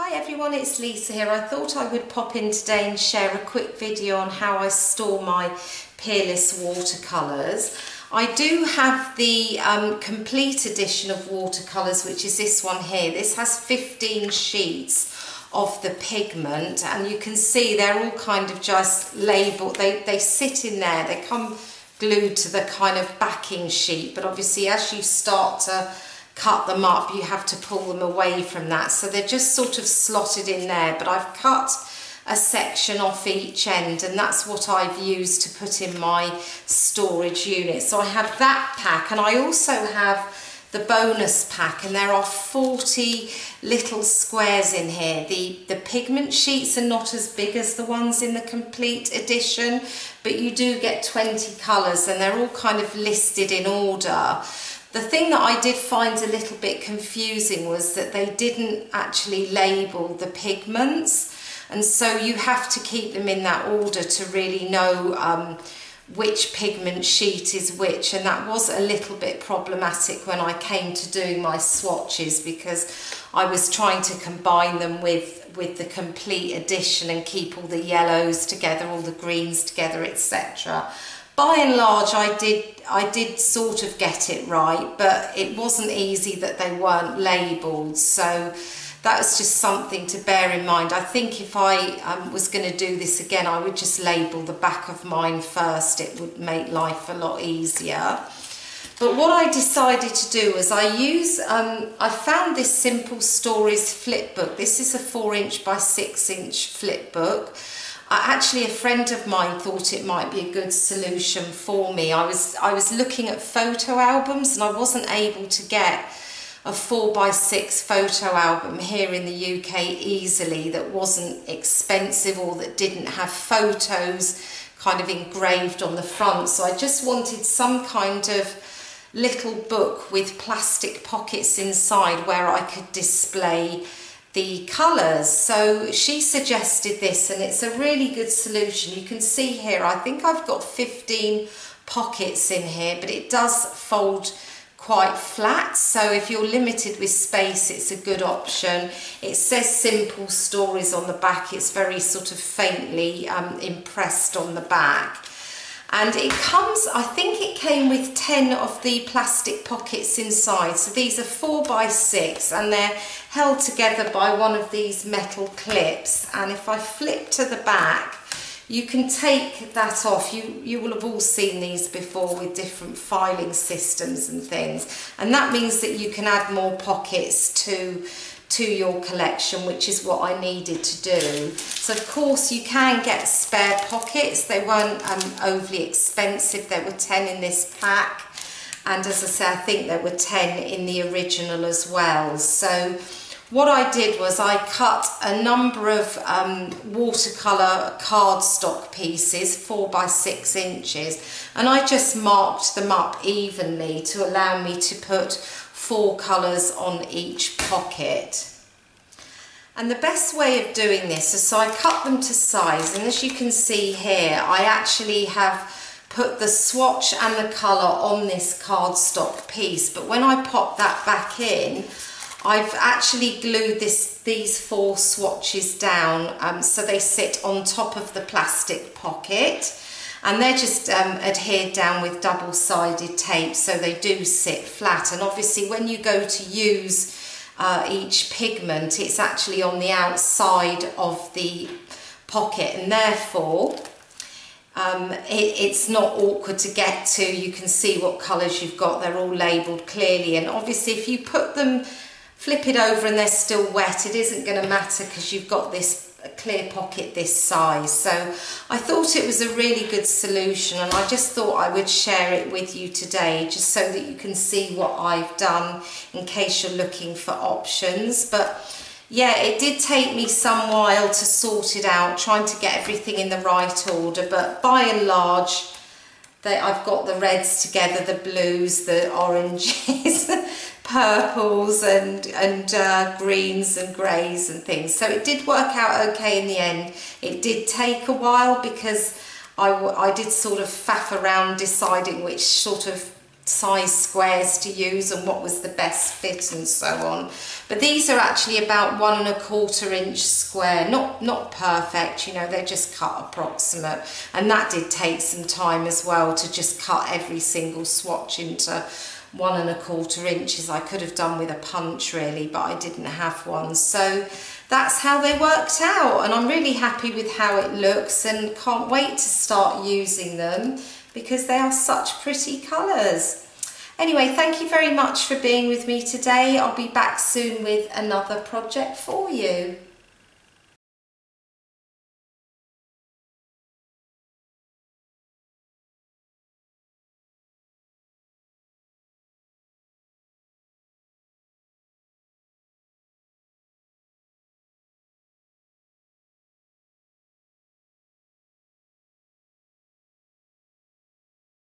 Hi everyone, it's Lisa here. I thought I would pop in today and share a quick video on how I store my Peerless watercolours. I do have the complete edition of watercolours, which is this one here. This has 15 sheets of the pigment, and you can see they're all kind of just labelled. They sit in there, they come glued to the kind of backing sheet, but obviously as you start to cut them up you have to pull them away from that, so they're just sort of slotted in there, but I've cut a section off each end and that's what I've used to put in my storage unit. So I have that pack, and I also have the bonus pack, and there are 40 little squares in here. The pigment sheets are not as big as the ones in the complete edition, but you do get 20 colours and they're all kind of listed in order. The thing that I did find a little bit confusing was that they didn't actually label the pigments, and so you have to keep them in that order to really know which pigment sheet is which, and that was a little bit problematic when I came to doing my swatches, because I was trying to combine them with the complete edition and keep all the yellows together, all the greens together, etc. By and large, I did sort of get it right, but it wasn't easy that they weren't labelled, so that was just something to bear in mind. I think if I was going to do this again, I would just label the back of mine first. It would make life a lot easier. But what I decided to do was I found this Simple Stories Flipbook. This is a 4" by 6" flipbook. Actually, a friend of mine thought it might be a good solution for me. I was looking at photo albums and I wasn't able to get a 4 x 6 photo album here in the UK easily that wasn't expensive or that didn't have photos kind of engraved on the front. So I just wanted some kind of little book with plastic pockets inside where I could display the colours. So she suggested this, and it's a really good solution. You can see here, I think I've got 15 pockets in here, but it does fold quite flat, so if you're limited with space it's a good option. It says Simple Stories on the back. It's very sort of faintly impressed on the back. And it comes, I think it came with 10 of the plastic pockets inside. So these are 4 x 6 and they're held together by one of these metal clips. And if I flip to the back, you can take that off. You will have all seen these before with different filing systems and things. And that means that you can add more pockets to your collection, which is what I needed to do. So of course you can get spare pockets. They weren't overly expensive. There were 10 in this pack, and as I say, I think there were 10 in the original as well. So what I did was I cut a number of watercolour cardstock pieces, 4 x 6 inches, and I just marked them up evenly to allow me to put 4 colours on each pocket. And the best way of doing this is, so I cut them to size, and as you can see here, I actually have put the swatch and the colour on this cardstock piece, but when I pop that back in, I've actually glued these 4 swatches down so they sit on top of the plastic pocket, and they're just adhered down with double-sided tape, so they do sit flat. And obviously when you go to use each pigment, it's actually on the outside of the pocket, and therefore it's not awkward to get to. You can see what colours you've got. They're all labelled clearly, and obviously if you put them, flip it over and they're still wet, it isn't going to matter because you've got this clear pocket this size. So I thought it was a really good solution, and I just thought I would share it with you today just so that you can see what I've done in case you're looking for options. But yeah, it did take me some while to sort it out, trying to get everything in the right order, but by and large I've got the reds together, the blues, the oranges, purples and greens and greys and things. So it did work out okay in the end. It did take a while because I did sort of faff around deciding which sort of size squares to use and what was the best fit and so on. But these are actually about 1 1/4 inch square, not perfect, you know, they're just cut approximate, and that did take some time as well to just cut every single swatch into 1 1/4 inches. I could have done with a punch really, but I didn't have one, so that's how they worked out, and I'm really happy with how it looks and can't wait to start using them because they are such pretty colours. Anyway, thank you very much for being with me today. I'll be back soon with another project for you.